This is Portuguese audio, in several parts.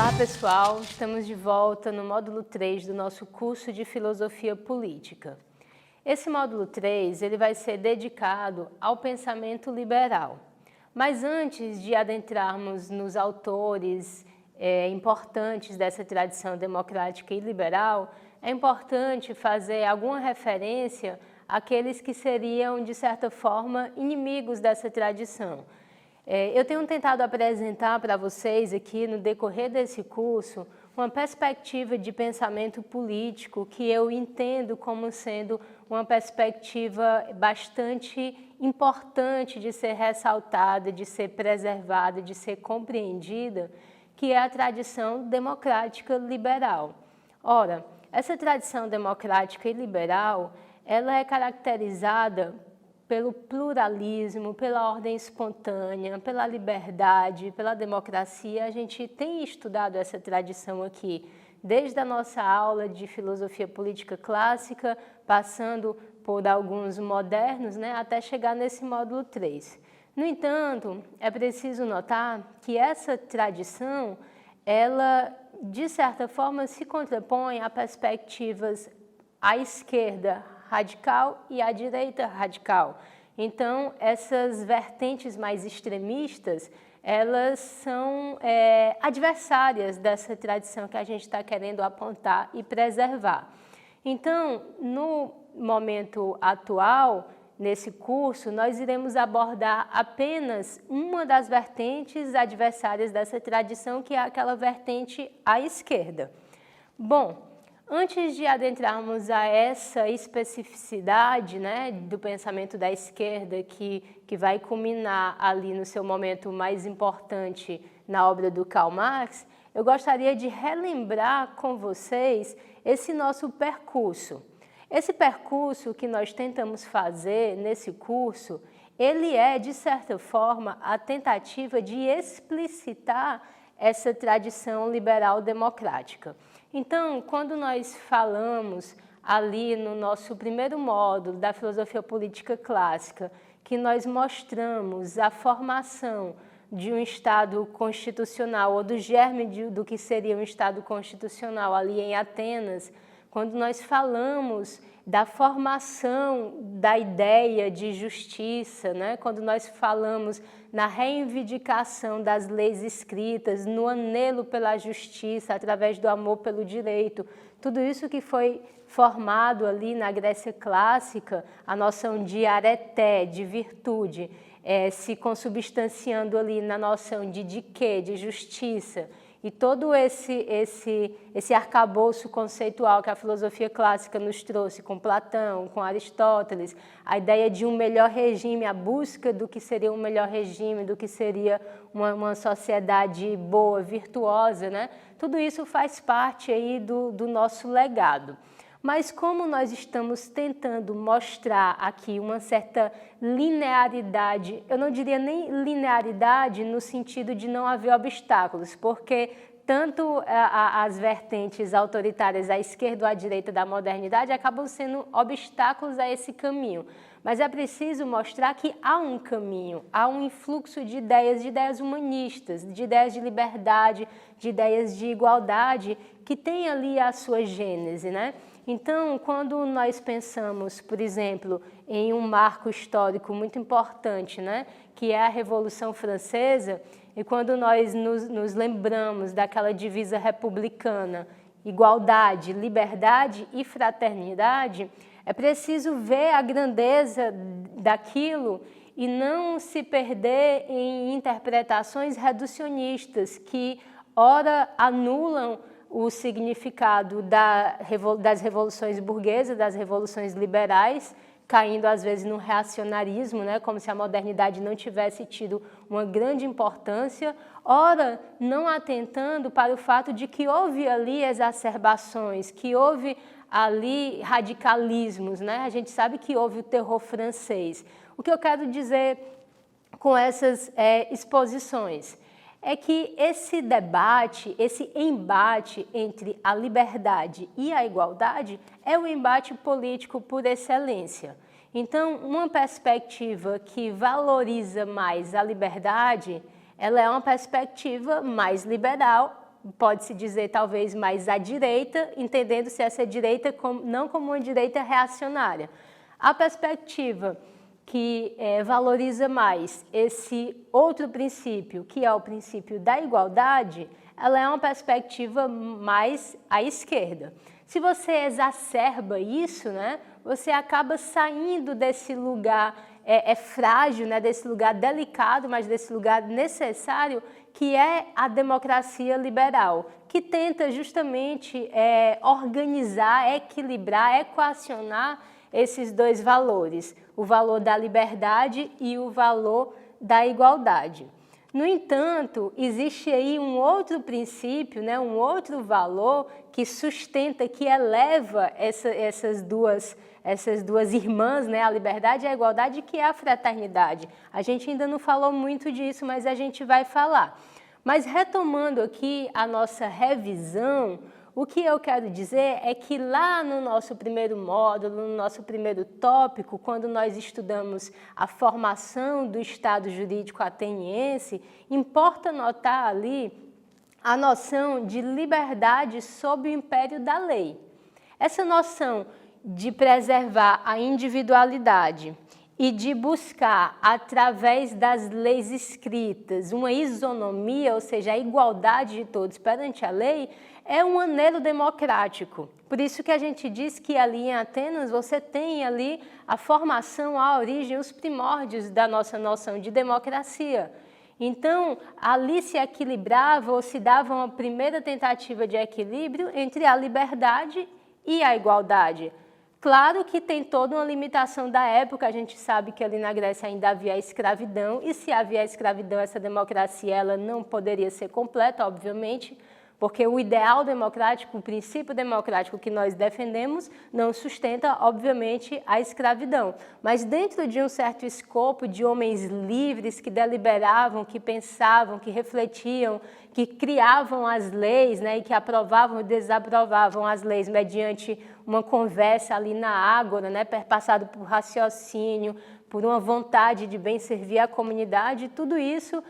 Olá pessoal, estamos de volta no módulo 3 do nosso curso de Filosofia Política. Esse módulo 3 ele vai ser dedicado ao pensamento liberal. Mas antes de adentrarmos nos autores importantes dessa tradição democrática e liberal, é importante fazer alguma referência àqueles que seriam, de certa forma, inimigos dessa tradição. Eu tenho tentado apresentar para vocês aqui no decorrer desse curso uma perspectiva de pensamento político que eu entendo como sendo uma perspectiva bastante importante de ser ressaltada, de ser preservada, de ser compreendida, que é a tradição democrática liberal. Ora, essa tradição democrática e liberal, ela é caracterizada pelo pluralismo, pela ordem espontânea, pela liberdade, pela democracia. A gente tem estudado essa tradição aqui, desde a nossa aula de filosofia política clássica, passando por alguns modernos, até chegar nesse módulo 3. No entanto, é preciso notar que essa tradição, ela, de certa forma, se contrapõe a perspectivas à esquerda radical e à direita radical. Então, essas vertentes mais extremistas, elas são adversárias dessa tradição que a gente está querendo apontar e preservar. Então, no momento atual, nesse curso, nós iremos abordar apenas uma das vertentes adversárias dessa tradição, que é aquela vertente à esquerda. Bom, antes de adentrarmos a essa especificidade do pensamento da esquerda, que vai culminar ali no seu momento mais importante na obra do Karl Marx, eu gostaria de relembrar com vocês esse nosso percurso. Esse percurso que nós tentamos fazer nesse curso, ele é, de certa forma, a tentativa de explicitar essa tradição liberal democrática. Então, quando nós falamos ali no nosso primeiro módulo da filosofia política clássica, que nós mostramos a formação de um Estado constitucional, ou do germe do que seria um Estado constitucional ali em Atenas, quando nós falamos da formação da ideia de justiça, quando nós falamos na reivindicação das leis escritas, no anelo pela justiça, através do amor pelo direito, tudo isso que foi formado ali na Grécia clássica, a noção de areté, de virtude, se consubstanciando ali na noção de quê? De justiça. E todo esse arcabouço conceitual que a filosofia clássica nos trouxe com Platão, com Aristóteles, a ideia de um melhor regime, a busca do que seria um melhor regime, do que seria uma sociedade boa, virtuosa, tudo isso faz parte aí do nosso legado. Mas como nós estamos tentando mostrar aqui uma certa linearidade, eu não diria nem linearidade no sentido de não haver obstáculos, porque tanto as vertentes autoritárias à esquerda ou à direita da modernidade acabam sendo obstáculos a esse caminho. Mas é preciso mostrar que há um caminho, há um influxo de ideias humanistas, de ideias de liberdade, de ideias de igualdade, que tem ali a sua gênese, Então, quando nós pensamos, por exemplo, em um marco histórico muito importante, que é a Revolução Francesa, e quando nós nos lembramos daquela divisa republicana, igualdade, liberdade e fraternidade, é preciso ver a grandeza daquilo e não se perder em interpretações reducionistas que, ora, anulam o significado das revoluções burguesas, das revoluções liberais, caindo às vezes no reacionarismo, como se a modernidade não tivesse tido uma grande importância, ora não atentando para o fato de que houve ali exacerbações, que houve ali radicalismos, A gente sabe que houve o terror francês. O que eu quero dizer com essas exposições é que esse debate, esse embate entre a liberdade e a igualdade é o embate político por excelência. Então, uma perspectiva que valoriza mais a liberdade, ela é uma perspectiva mais liberal pode-se dizer talvez mais à direita, entendendo-se essa direita não como uma direita reacionária. A perspectiva que valoriza mais esse outro princípio, que é o princípio da igualdade, ela é uma perspectiva mais à esquerda. Se você exacerba isso, né, você acaba saindo desse lugar frágil, né, desse lugar delicado, mas desse lugar necessário, que é a democracia liberal, que tenta justamente organizar, equilibrar, equacionar esses dois valores, o valor da liberdade e o valor da igualdade. No entanto, existe aí um outro princípio, né, um outro valor que sustenta, que eleva essas duas irmãs, né, a liberdade e a igualdade, que é a fraternidade. A gente ainda não falou muito disso, mas a gente vai falar. Mas retomando aqui a nossa revisão, o que eu quero dizer é que lá no nosso primeiro módulo, no nosso primeiro tópico, quando nós estudamos a formação do Estado jurídico ateniense, importa notar ali a noção de liberdade sob o império da lei. Essa noção de preservar a individualidade e de buscar, através das leis escritas, uma isonomia, ou seja, a igualdade de todos perante a lei, é um anelo democrático. Por isso que a gente diz que ali em Atenas você tem ali a formação, a origem, os primórdios da nossa noção de democracia. Então, ali se equilibrava ou se dava uma primeira tentativa de equilíbrio entre a liberdade e a igualdade. Claro que tem toda uma limitação da época, a gente sabe que ali na Grécia ainda havia a escravidão, e se havia a escravidão, essa democracia ela não poderia ser completa, obviamente, porque o ideal democrático, o princípio democrático que nós defendemos, não sustenta, obviamente, a escravidão. Mas dentro de um certo escopo de homens livres que deliberavam, que pensavam, que refletiam, que criavam as leis, né, e que aprovavam e desaprovavam as leis mediante uma conversa ali na ágora, né, perpassado por raciocínio, por uma vontade de bem servir a comunidade, tudo isso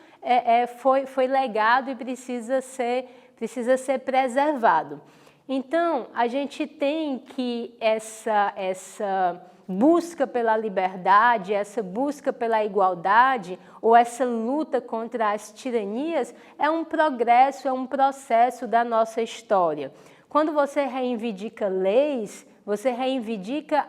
foi legado e precisa ser preservado. Então, a gente tem que essa busca pela liberdade, essa busca pela igualdade, ou essa luta contra as tiranias, é um progresso, é um processo da nossa história. Quando você reivindica leis, você reivindica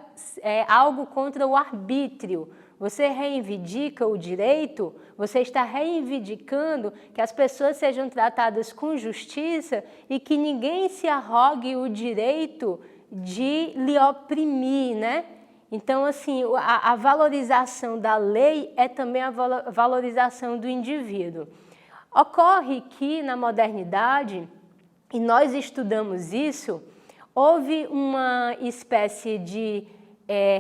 algo contra o arbítrio. Você reivindica o direito, você está reivindicando que as pessoas sejam tratadas com justiça e que ninguém se arrogue o direito de lhe oprimir, né? Então, assim, a valorização da lei é também a valorização do indivíduo. Ocorre que, na modernidade, e nós estudamos isso, houve uma espécie de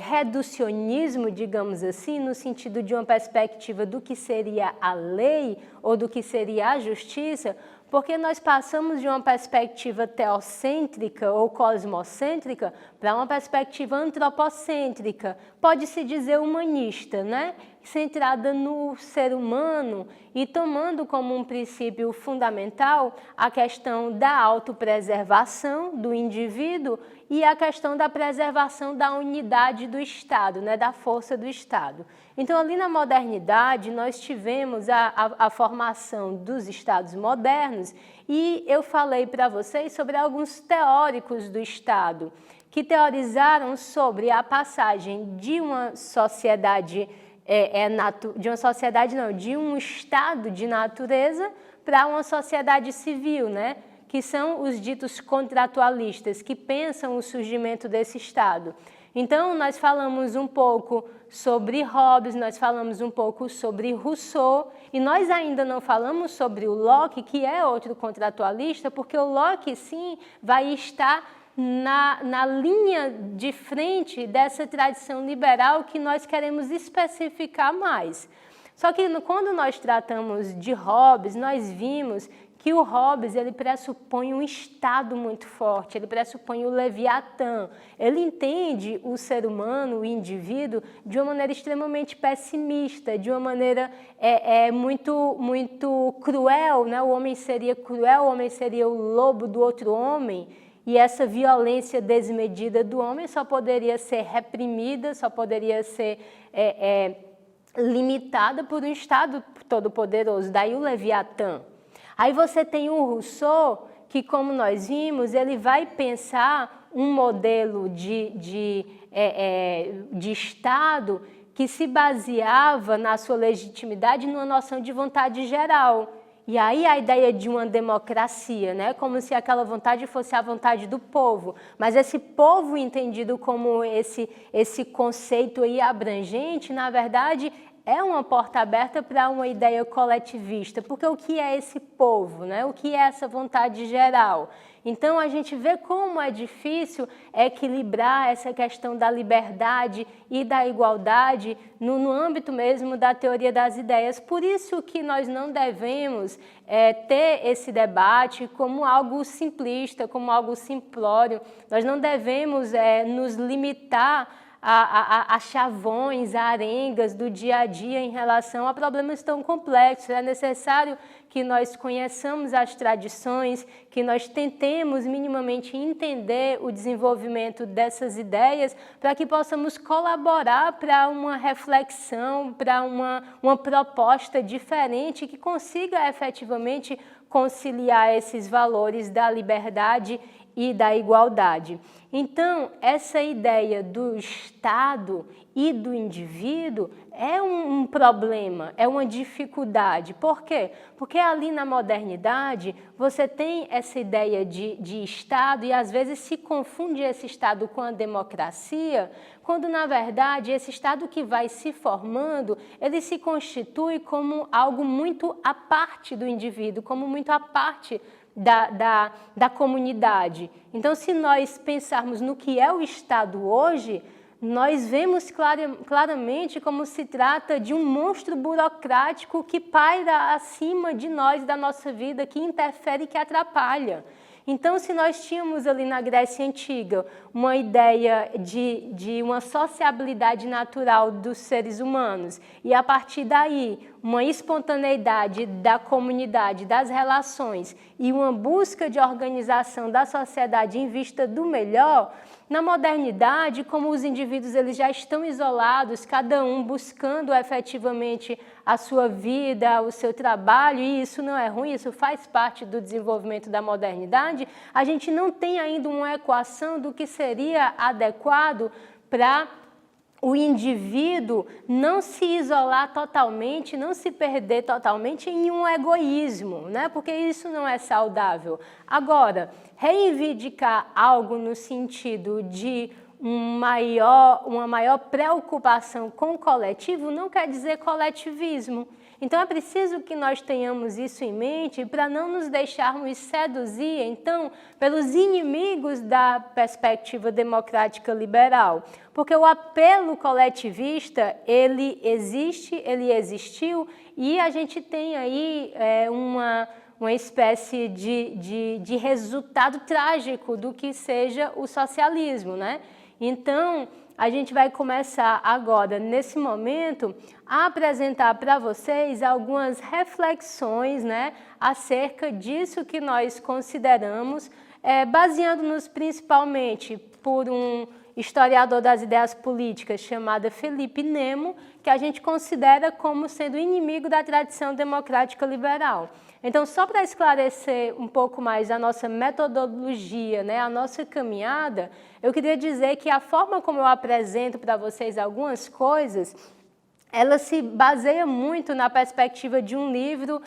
reducionismo, digamos assim, no sentido de uma perspectiva do que seria a lei ou do que seria a justiça, porque nós passamos de uma perspectiva teocêntrica ou cosmocêntrica para uma perspectiva antropocêntrica, pode-se dizer humanista, né? Centrada no ser humano e tomando como um princípio fundamental a questão da autopreservação do indivíduo e a questão da preservação da unidade do Estado, né, da força do Estado. Então, ali na modernidade, nós tivemos a formação dos Estados modernos e eu falei para vocês sobre alguns teóricos do Estado que teorizaram sobre a passagem de uma sociedade de um estado de natureza para uma sociedade civil, né? Que são os ditos contratualistas, que pensam o surgimento desse estado. Então, nós falamos um pouco sobre Hobbes, nós falamos um pouco sobre Rousseau, e nós ainda não falamos sobre o Locke, que é outro contratualista, porque o Locke, sim, vai estar na linha de frente dessa tradição liberal que nós queremos especificar mais. Só que quando nós tratamos de Hobbes, nós vimos que o Hobbes ele pressupõe um Estado muito forte, ele pressupõe o Leviatã. Ele entende o ser humano, o indivíduo, de uma maneira extremamente pessimista, de uma maneira muito cruel, né? O homem seria cruel, o homem seria o lobo do outro homem, e essa violência desmedida do homem só poderia ser reprimida, só poderia ser limitada por um Estado todo-poderoso, daí o Leviatã. Aí você tem o Rousseau, que, como nós vimos, ele vai pensar um modelo de Estado que se baseava na sua legitimidade numa noção de vontade geral. E aí a ideia de uma democracia, né? Como se aquela vontade fosse a vontade do povo. Mas esse povo entendido como esse conceito aí abrangente, na verdade, é uma porta aberta para uma ideia coletivista, porque o que é esse povo, né? O que é essa vontade geral? Então, a gente vê como é difícil equilibrar essa questão da liberdade e da igualdade no âmbito mesmo da teoria das ideias. Por isso que nós não devemos ter esse debate como algo simplista, como algo simplório. Nós não devemos nos limitar a chavões, a arengas do dia a dia em relação a problemas tão complexos. É necessário que nós conheçamos as tradições, que nós tentemos minimamente entender o desenvolvimento dessas ideias para que possamos colaborar para uma reflexão, para uma proposta diferente que consiga efetivamente conciliar esses valores da liberdade e da igualdade. Então, essa ideia do Estado e do indivíduo é um problema, é uma dificuldade. Por quê? Porque ali na modernidade você tem essa ideia de Estado e às vezes se confunde esse Estado com a democracia, quando na verdade esse Estado que vai se formando, ele se constitui como algo muito à parte do indivíduo, como muito à parte da comunidade. Então, se nós pensarmos no que é o Estado hoje, nós vemos claramente como se trata de um monstro burocrático que paira acima de nós, da nossa vida, que interfere e que atrapalha. Então, se nós tínhamos ali na Grécia Antiga uma ideia de uma sociabilidade natural dos seres humanos e, a partir daí, uma espontaneidade da comunidade, das relações e uma busca de organização da sociedade em vista do melhor, na modernidade, como os indivíduos eles já estão isolados, cada um buscando efetivamente a sua vida, o seu trabalho, e isso não é ruim, isso faz parte do desenvolvimento da modernidade, a gente não tem ainda uma equação do que seria adequado para o indivíduo não se isolar totalmente, não se perder totalmente em um egoísmo, né? Porque isso não é saudável. Agora, reivindicar algo no sentido de uma maior preocupação com o coletivo não quer dizer coletivismo. Então, é preciso que nós tenhamos isso em mente para não nos deixarmos seduzir, então, pelos inimigos da perspectiva democrática liberal. Porque o apelo coletivista, ele existe, ele existiu, e a gente tem aí uma espécie de resultado trágico do que seja o socialismo, né? Então, a gente vai começar agora, nesse momento, a apresentar para vocês algumas reflexões, né, acerca disso que nós consideramos, baseando-nos principalmente por um historiador das ideias políticas chamado Felipe Nemo, que a gente considera como sendo inimigo da tradição democrática liberal. Então, só para esclarecer um pouco mais a nossa metodologia, né, a nossa caminhada, eu queria dizer que a forma como eu apresento para vocês algumas coisas, ela se baseia muito na perspectiva de um livro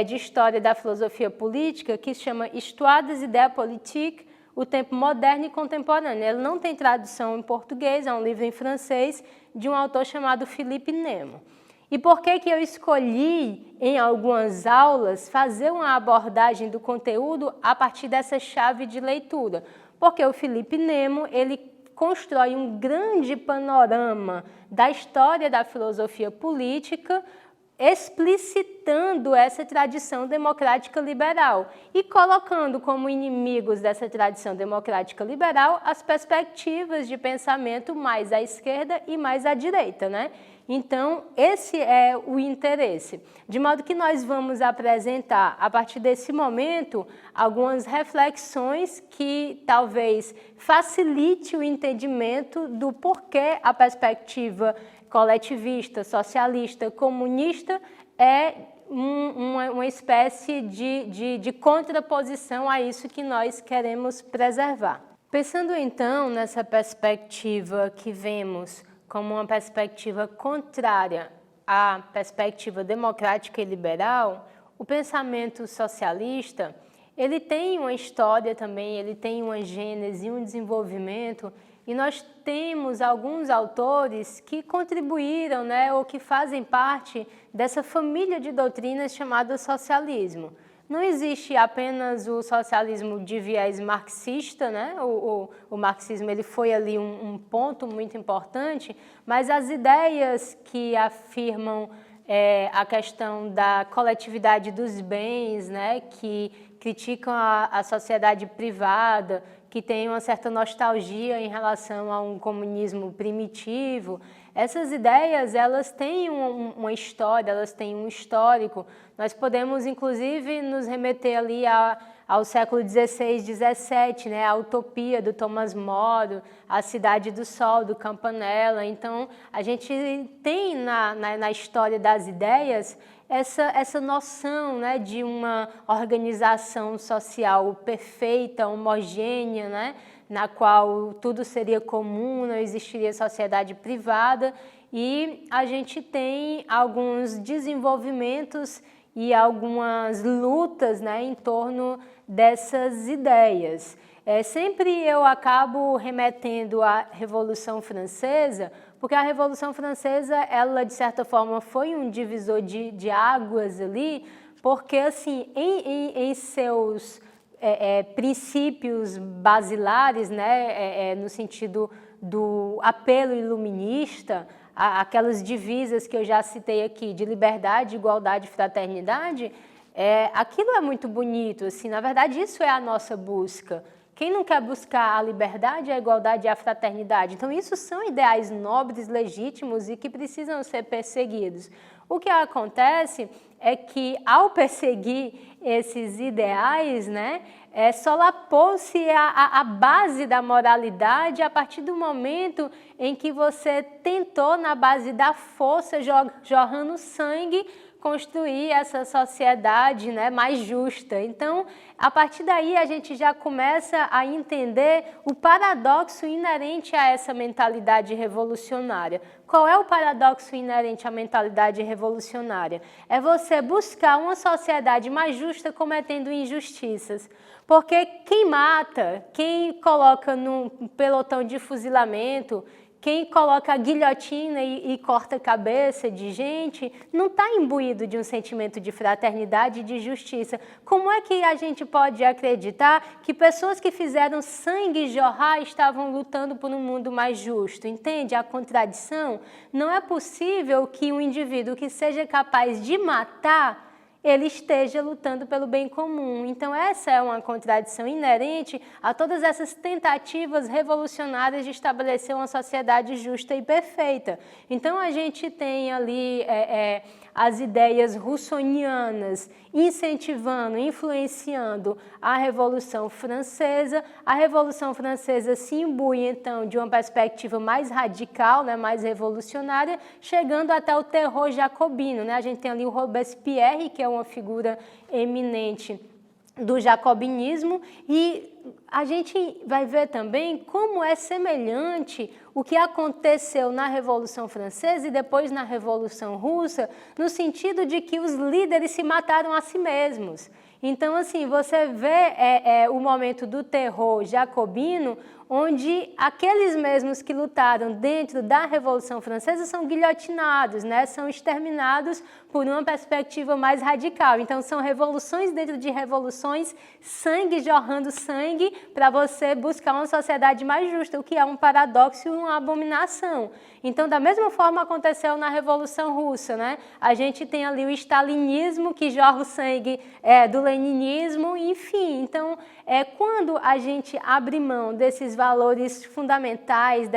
de história da filosofia política que se chama Histoire des idées politiques, o tempo moderno e contemporâneo. Ele não tem tradução em português, é um livro em francês de um autor chamado Felipe Nemo. E por que eu escolhi, em algumas aulas, fazer uma abordagem do conteúdo a partir dessa chave de leitura? Porque o Felipe Nemo, ele constrói um grande panorama da história da filosofia política explicitando essa tradição democrática liberal e colocando como inimigos dessa tradição democrática liberal as perspectivas de pensamento mais à esquerda e mais à direita, né? Então, esse é o interesse, de modo que nós vamos apresentar, a partir desse momento, algumas reflexões que talvez facilite o entendimento do porquê a perspectiva coletivista, socialista, comunista é uma espécie de contraposição a isso que nós queremos preservar. Pensando então nessa perspectiva que vemos como uma perspectiva contrária à perspectiva democrática e liberal, o pensamento socialista, ele tem uma história também, ele tem uma gênese, um desenvolvimento, e nós temos alguns autores que contribuíram, né, ou que fazem parte dessa família de doutrinas chamada socialismo. Não existe apenas o socialismo de viés marxista, né? O marxismo ele foi ali um ponto muito importante, mas as ideias que afirmam a questão da coletividade dos bens, né? Que criticam a sociedade privada, que tem uma certa nostalgia em relação a um comunismo primitivo, essas ideias, elas têm uma história, elas têm um histórico. Nós podemos, inclusive, nos remeter ali ao século XVI, XVII, né? A utopia do Thomas More, a Cidade do Sol, do Campanella. Então, a gente tem na história das ideias essa noção, né, de uma organização social perfeita, homogênea, né, na qual tudo seria comum, não existiria sociedade privada, e a gente tem alguns desenvolvimentos e algumas lutas, né, em torno dessas ideias. Sempre eu acabo remetendo à Revolução Francesa, porque a Revolução Francesa, ela de certa forma foi um divisor de águas ali, porque assim, em seus princípios basilares, né, no sentido do apelo iluminista, aquelas divisas que eu já citei aqui, de liberdade, igualdade e fraternidade, aquilo é muito bonito, assim, na verdade isso é a nossa busca. Quem não quer buscar a liberdade, a igualdade e a fraternidade? Então, isso são ideais nobres, legítimos e que precisam ser perseguidos. O que acontece é que, ao perseguir esses ideais, né, solapou-se a base da moralidade a partir do momento em que você tentou, na base da força, jorrando sangue, construir essa sociedade, né, mais justa. Então, a partir daí a gente já começa a entender o paradoxo inerente a essa mentalidade revolucionária. Qual é o paradoxo inerente à mentalidade revolucionária? É você buscar uma sociedade mais justa cometendo injustiças. Porque quem mata, quem coloca num pelotão de fuzilamento, quem coloca a guilhotina e corta a cabeça de gente, não está imbuído de um sentimento de fraternidade e de justiça. Como é que a gente pode acreditar que pessoas que fizeram sangue jorrar estavam lutando por um mundo mais justo? Entende a contradição? Não é possível que um indivíduo que seja capaz de matar, ele esteja lutando pelo bem comum. Então, essa é uma contradição inerente a todas essas tentativas revolucionárias de estabelecer uma sociedade justa e perfeita. Então, a gente tem ali as ideias russonianas incentivando, influenciando a Revolução Francesa. A Revolução Francesa se imbui, então, de uma perspectiva mais radical, né, mais revolucionária, chegando até o terror jacobino, né? A gente tem ali o Robespierre, que é uma figura eminente do jacobinismo, e a gente vai ver também como é semelhante o que aconteceu na Revolução Francesa e depois na Revolução Russa, no sentido de que os líderes se mataram a si mesmos. Então, assim, você vê o momento do terror jacobino, onde aqueles mesmos que lutaram dentro da Revolução Francesa são guilhotinados, né? São exterminados por uma perspectiva mais radical. Então, são revoluções dentro de revoluções, sangue jorrando sangue, para você buscar uma sociedade mais justa, o que é um paradoxo e uma abominação. Então, da mesma forma aconteceu na Revolução Russa, né? A gente tem ali o stalinismo, que jorra o sangue do leninismo, enfim. Então, quando a gente abre mão desses valores fundamentais,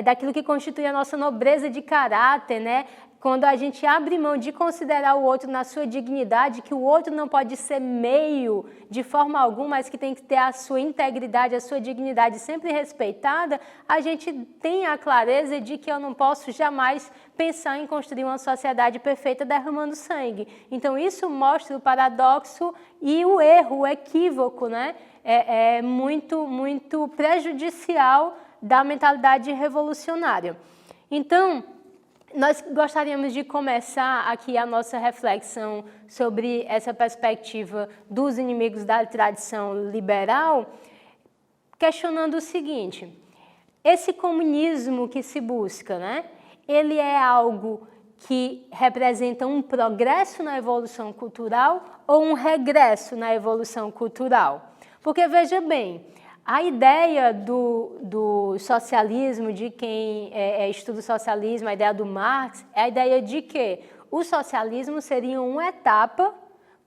daquilo que constitui a nossa nobreza de caráter, né? Quando a gente abre mão de considerar o outro na sua dignidade, que o outro não pode ser meio de forma alguma, mas que tem que ter a sua integridade, a sua dignidade sempre respeitada, a gente tem a clareza de que eu não posso jamais pensar em construir uma sociedade perfeita derramando sangue. Então, isso mostra o paradoxo e o erro, o equívoco, né? É muito, muito prejudicial da mentalidade revolucionária. Então, nós gostaríamos de começar aqui a nossa reflexão sobre essa perspectiva dos inimigos da tradição liberal, questionando o seguinte: esse comunismo que se busca, né? Ele é algo que representa um progresso na evolução cultural ou um regresso na evolução cultural? Porque, veja bem, a ideia do socialismo, de quem estuda o socialismo, a ideia do Marx, é a ideia de que o socialismo seria uma etapa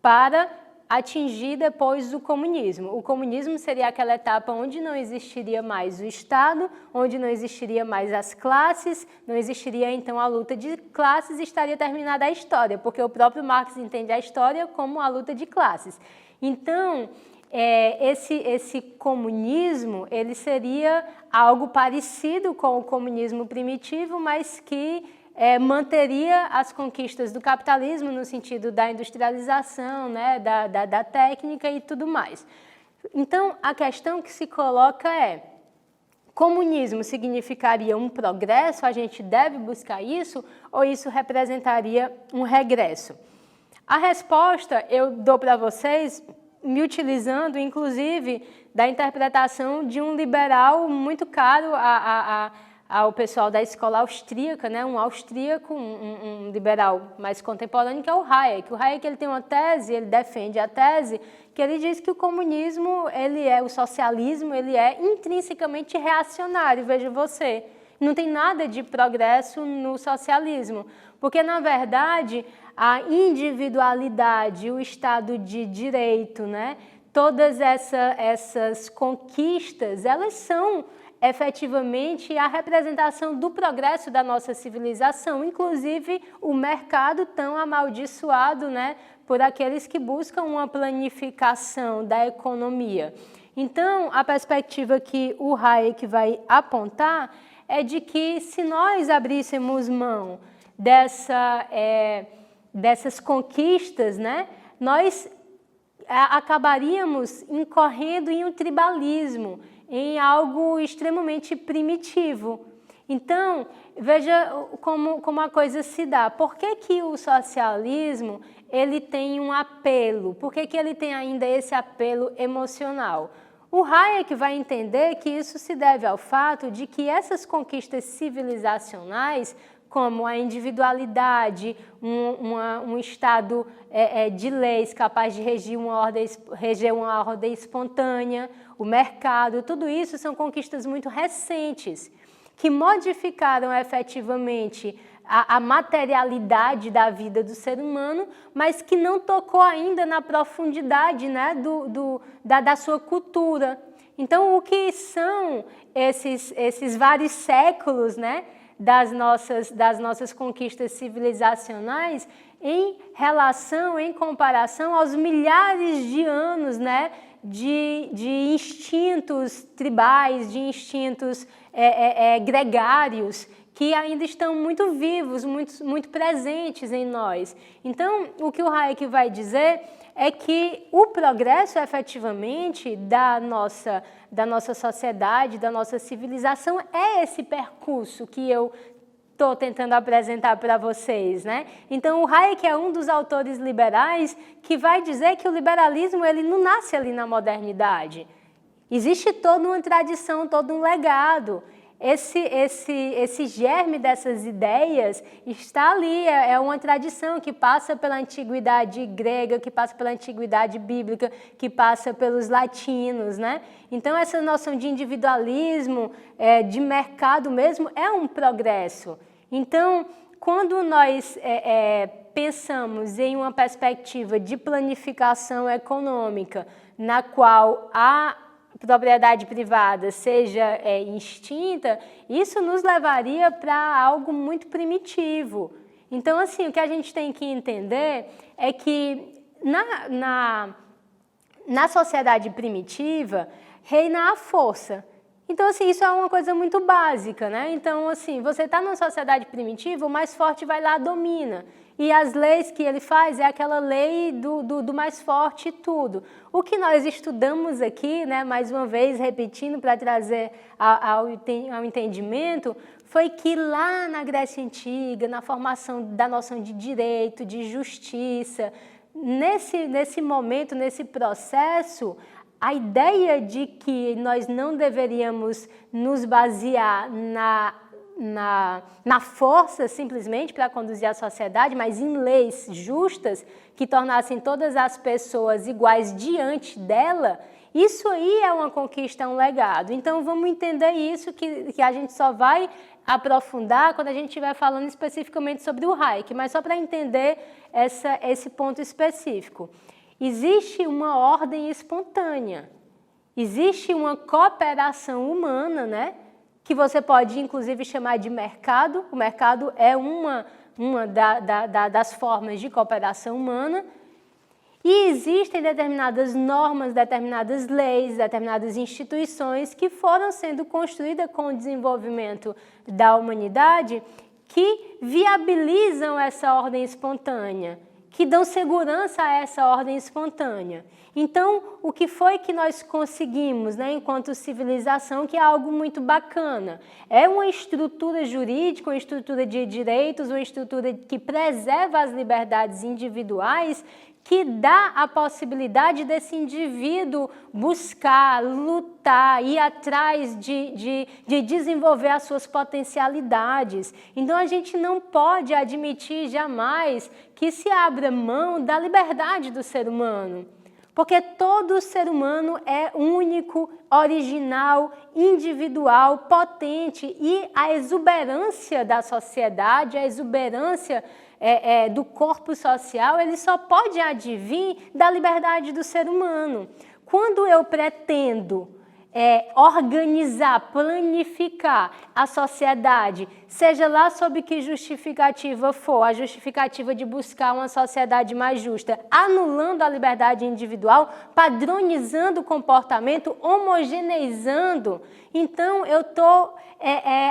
para atingir depois o comunismo. O comunismo seria aquela etapa onde não existiria mais o Estado, onde não existiria mais as classes, não existiria então a luta de classes e estaria terminada a história, porque o próprio Marx entende a história como a luta de classes. Então, esse comunismo, ele seria algo parecido com o comunismo primitivo, mas que manteria as conquistas do capitalismo no sentido da industrialização, né, da técnica e tudo mais. Então, a questão que se coloca é: comunismo significaria um progresso, a gente deve buscar isso, ou isso representaria um regresso? A resposta eu dou para vocês me utilizando, inclusive, da interpretação de um liberal muito caro ao pessoal da escola austríaca, né? Um austríaco, um liberal mais contemporâneo, que é o Hayek. O Hayek, ele tem uma tese, ele defende a tese, que ele diz que o comunismo, o socialismo, ele é intrinsecamente reacionário, veja você. Não tem nada de progresso no socialismo, porque, na verdade, a individualidade, o Estado de Direito, né? Todas essas conquistas, elas são efetivamente a representação do progresso da nossa civilização, inclusive o mercado tão amaldiçoado, né? Por aqueles que buscam uma planificação da economia. Então, a perspectiva que o Hayek vai apontar é de que, se nós abríssemos mão dessas conquistas, né, nós acabaríamos incorrendo em um tribalismo, em algo extremamente primitivo. Então, veja como a coisa se dá. Por que que o socialismo ele tem um apelo? Por que que ele tem ainda esse apelo emocional? O Hayek vai entender que isso se deve ao fato de que essas conquistas civilizacionais, como a individualidade, um estado de leis capaz de reger uma ordem espontânea, o mercado, tudo isso são conquistas muito recentes, que modificaram efetivamente a materialidade da vida do ser humano, mas que não tocou ainda na profundidade, né, da sua cultura. Então, o que são esses vários séculos, né, das nossas conquistas civilizacionais em relação, em comparação aos milhares de anos, né, de instintos tribais, de instintos gregários, que ainda estão muito vivos, muito presentes em nós. Então, o que o Hayek vai dizer é que o progresso, efetivamente, da nossa sociedade, da nossa civilização, é esse percurso que eu estou tentando apresentar para vocês, né? Então, o Hayek é um dos autores liberais que vai dizer que o liberalismo ele não nasce ali na modernidade. Existe toda uma tradição, todo um legado. Esse germe dessas ideias está ali, é uma tradição que passa pela antiguidade grega, que passa pela antiguidade bíblica, que passa pelos latinos, né? Então essa noção de individualismo, de mercado mesmo, é um progresso. Então, quando nós pensamos em uma perspectiva de planificação econômica, na qual a propriedade privada seja extinta, isso nos levaria para algo muito primitivo. Então, assim, o que a gente tem que entender é que na sociedade primitiva reina a força. Então, assim, isso é uma coisa muito básica, né? Então, assim, você está numa sociedade primitiva, o mais forte vai lá, domina. E as leis que ele faz é aquela lei do mais forte e tudo. O que nós estudamos aqui, né, mais uma vez, repetindo para trazer ao entendimento, foi que lá na Grécia Antiga, na formação da noção de direito, de justiça, nesse momento, nesse processo, a ideia de que nós não deveríamos nos basear na força simplesmente para conduzir a sociedade, mas em leis justas que tornassem todas as pessoas iguais diante dela, isso aí é uma conquista, é um legado. Então vamos entender isso que a gente só vai aprofundar quando a gente estiver falando especificamente sobre o Hayek, mas só para entender esse ponto específico. Existe uma ordem espontânea, existe uma cooperação humana, né? Que você pode, inclusive, chamar de mercado. O mercado é uma das formas de cooperação humana. E existem determinadas normas, determinadas leis, determinadas instituições que foram sendo construídas com o desenvolvimento da humanidade que viabilizam essa ordem espontânea, que dão segurança a essa ordem espontânea. Então, o que foi que nós conseguimos, né, enquanto civilização, que é algo muito bacana? É uma estrutura jurídica, uma estrutura de direitos, uma estrutura que preserva as liberdades individuais, que dá a possibilidade desse indivíduo buscar, lutar, ir atrás de desenvolver as suas potencialidades. Então, a gente não pode admitir jamais que se abra mão da liberdade do ser humano. Porque todo ser humano é único, original, individual, potente, e a exuberância da sociedade, a exuberância do corpo social, ele só pode advir da liberdade do ser humano. Quando eu pretendo organizar, planificar a sociedade, seja lá sob que justificativa for, a justificativa de buscar uma sociedade mais justa, anulando a liberdade individual, padronizando o comportamento, homogeneizando, então eu estou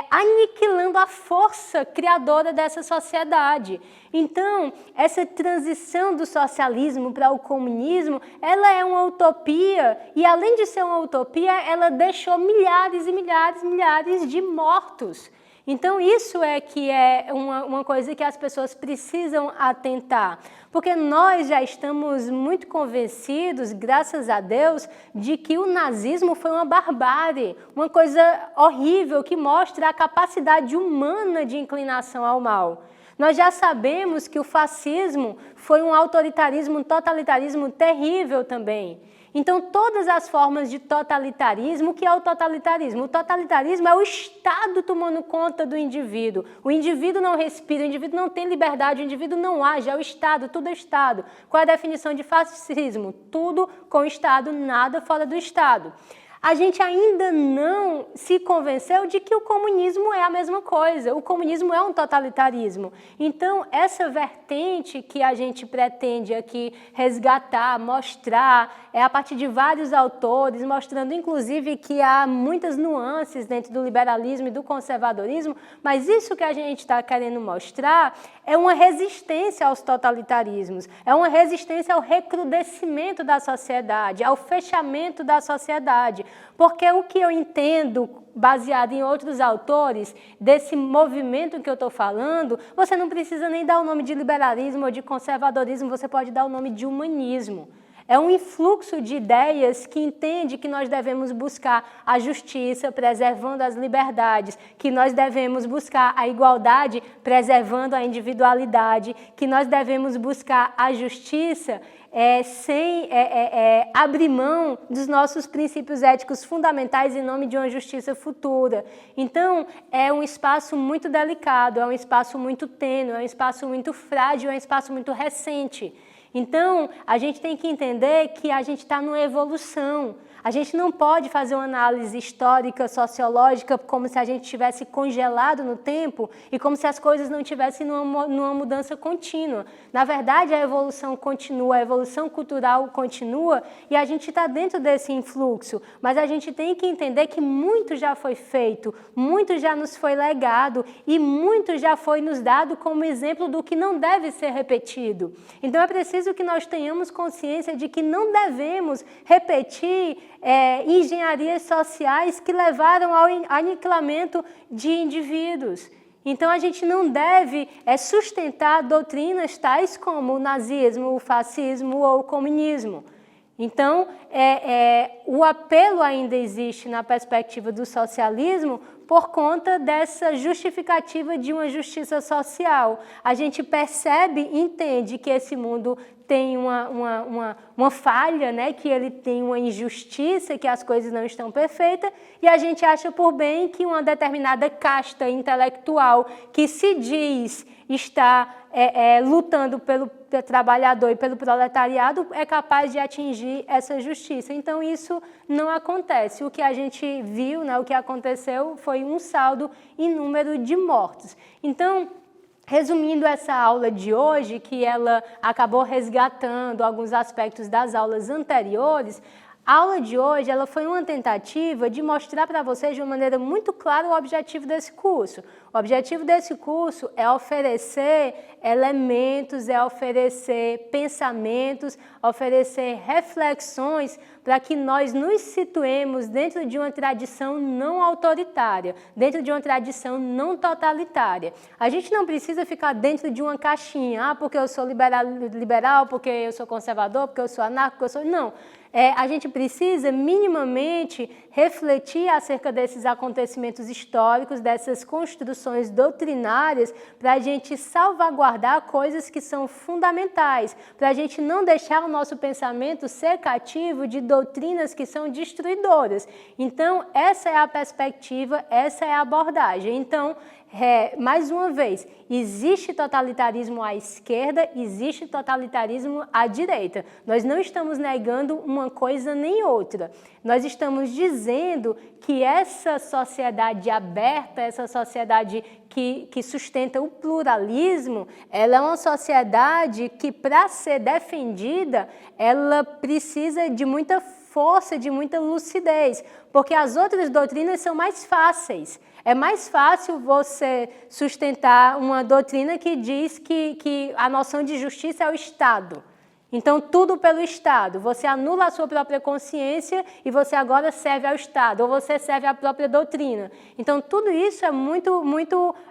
aniquilando a força criadora dessa sociedade. Então, essa transição do socialismo para o comunismo, ela é uma utopia, e além de ser uma utopia, ela deixou milhares e milhares de mortos. Então, isso é que é uma coisa que as pessoas precisam atentar, porque nós já estamos muito convencidos, graças a Deus, de que o nazismo foi uma barbárie, uma coisa horrível que mostra a capacidade humana de inclinação ao mal. Nós já sabemos que o fascismo foi um autoritarismo, um totalitarismo terrível também. Então, todas as formas de totalitarismo, o que é o totalitarismo? O totalitarismo é o Estado tomando conta do indivíduo. O indivíduo não respira, o indivíduo não tem liberdade, o indivíduo não age, é o Estado, tudo é Estado. Qual é a definição de fascismo? Tudo com o Estado, nada fora do Estado. A gente ainda não se convenceu de que o comunismo é a mesma coisa. O comunismo é um totalitarismo. Então, essa vertente que a gente pretende aqui resgatar, mostrar, é a partir de vários autores, mostrando inclusive que há muitas nuances dentro do liberalismo e do conservadorismo, mas isso que a gente está querendo mostrar é uma resistência aos totalitarismos, é uma resistência ao recrudescimento da sociedade, ao fechamento da sociedade. Porque o que eu entendo, baseado em outros autores, desse movimento que eu estou falando, você não precisa nem dar o nome de liberalismo ou de conservadorismo, você pode dar o nome de humanismo. É um influxo de ideias que entende que nós devemos buscar a justiça, preservando as liberdades, que nós devemos buscar a igualdade, preservando a individualidade, que nós devemos buscar a justiça sem abrir mão dos nossos princípios éticos fundamentais em nome de uma justiça futura. Então, é um espaço muito delicado, é um espaço muito tênue, é um espaço muito frágil, é um espaço muito recente. Então, a gente tem que entender que a gente está numa evolução. A gente não pode fazer uma análise histórica, sociológica, como se a gente tivesse congelado no tempo e como se as coisas não tivessem numa mudança contínua. Na verdade, a evolução continua, a evolução cultural continua e a gente está dentro desse influxo. Mas a gente tem que entender que muito já foi feito, muito já nos foi legado e muito já foi nos dado como exemplo do que não deve ser repetido. Então, é preciso que nós tenhamos consciência de que não devemos repetir engenharias sociais que levaram ao aniquilamento de indivíduos. Então, a gente não deve sustentar doutrinas tais como o nazismo, o fascismo ou o comunismo. Então, o apelo ainda existe na perspectiva do socialismo por conta dessa justificativa de uma justiça social. A gente percebe e entende que esse mundo tem uma falha, né? Que ele tem uma injustiça, que as coisas não estão perfeitas, e a gente acha por bem que uma determinada casta intelectual que se diz estar lutando pelo trabalhador e pelo proletariado é capaz de atingir essa justiça. Então, isso não acontece. O que a gente viu, né, o que aconteceu foi um saldo em número de mortos. Então, resumindo essa aula de hoje, que ela acabou resgatando alguns aspectos das aulas anteriores, a aula de hoje ela foi uma tentativa de mostrar para vocês de uma maneira muito clara o objetivo desse curso. O objetivo desse curso é oferecer elementos, é oferecer pensamentos, oferecer reflexões para que nós nos situemos dentro de uma tradição não autoritária, dentro de uma tradição não totalitária. A gente não precisa ficar dentro de uma caixinha, porque eu sou liberal, porque eu sou conservador, porque eu sou anarco, porque eu sou... Não. A gente precisa minimamente refletir acerca desses acontecimentos históricos, dessas construções doutrinárias, para a gente salvaguardar coisas que são fundamentais, para a gente não deixar o nosso pensamento ser cativo de doutrinas que são destruidoras. Então, essa é a perspectiva, essa é a abordagem. Então, mais uma vez, existe totalitarismo à esquerda, existe totalitarismo à direita. Nós não estamos negando uma coisa nem outra. Nós estamos dizendo que essa sociedade aberta, essa sociedade que sustenta o pluralismo, ela é uma sociedade que, para ser defendida, ela precisa de muita força, de muita lucidez, porque as outras doutrinas são mais fáceis. É mais fácil você sustentar uma doutrina que diz que a noção de justiça é o Estado. Então, tudo pelo Estado. Você anula a sua própria consciência e você agora serve ao Estado, ou você serve à própria doutrina. Então, tudo isso é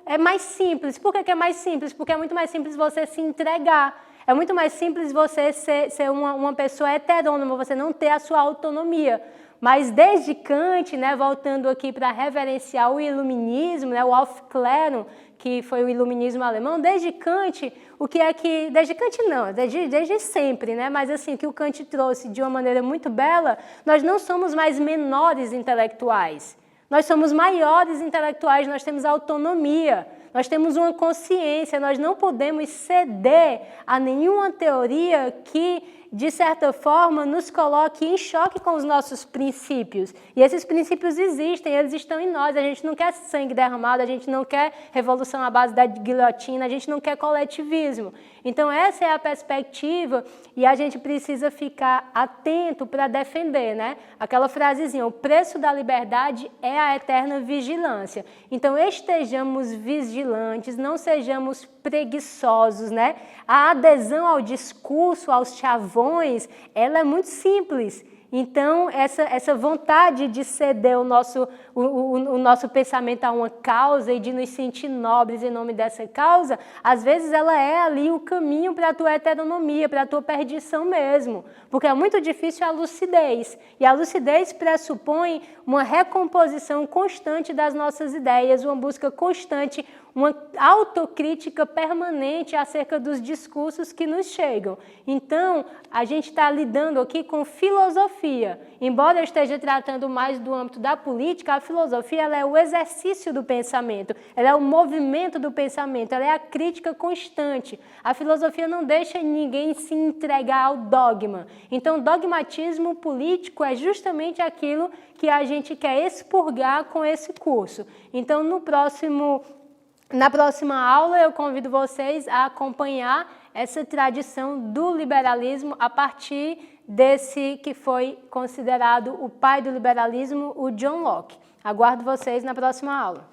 é mais simples. Por que é mais simples? Porque é muito mais simples você se entregar. É muito mais simples você ser uma pessoa heterônoma, você não ter a sua autonomia. Mas desde Kant, né, voltando aqui para reverenciar o iluminismo, né, o Aufklärung, que foi o iluminismo alemão, desde Kant, o que é que... Desde Kant não, desde sempre, né, mas assim, que o Kant trouxe de uma maneira muito bela, nós não somos mais menores intelectuais. Nós somos maiores intelectuais, nós temos autonomia, nós temos uma consciência, nós não podemos ceder a nenhuma teoria que, de certa forma, nos coloque em choque com os nossos princípios. E esses princípios existem, eles estão em nós. A gente não quer sangue derramado, a gente não quer revolução à base da guilhotina, a gente não quer coletivismo. Então, essa é a perspectiva e a gente precisa ficar atento para defender, né? Aquela frasezinha, o preço da liberdade é a eterna vigilância. Então, estejamos vigilantes, não sejamos preguiçosos, né? A adesão ao discurso, aos chavões, ela é muito simples. Então, essa vontade de ceder o nosso pensamento a uma causa e de nos sentir nobres em nome dessa causa, às vezes ela é ali o caminho para a tua heteronomia, para a tua perdição mesmo. Porque é muito difícil a lucidez. E a lucidez pressupõe uma recomposição constante das nossas ideias, uma busca constante, uma autocrítica permanente acerca dos discursos que nos chegam. Então, a gente está lidando aqui com filosofia. Embora eu esteja tratando mais do âmbito da política, a filosofia ela é o exercício do pensamento, ela é o movimento do pensamento, ela é a crítica constante. A filosofia não deixa ninguém se entregar ao dogma. Então, dogmatismo político é justamente aquilo que a gente quer expurgar com esse curso. Então, na próxima aula, eu convido vocês a acompanhar essa tradição do liberalismo a partir desse que foi considerado o pai do liberalismo, o John Locke. Aguardo vocês na próxima aula.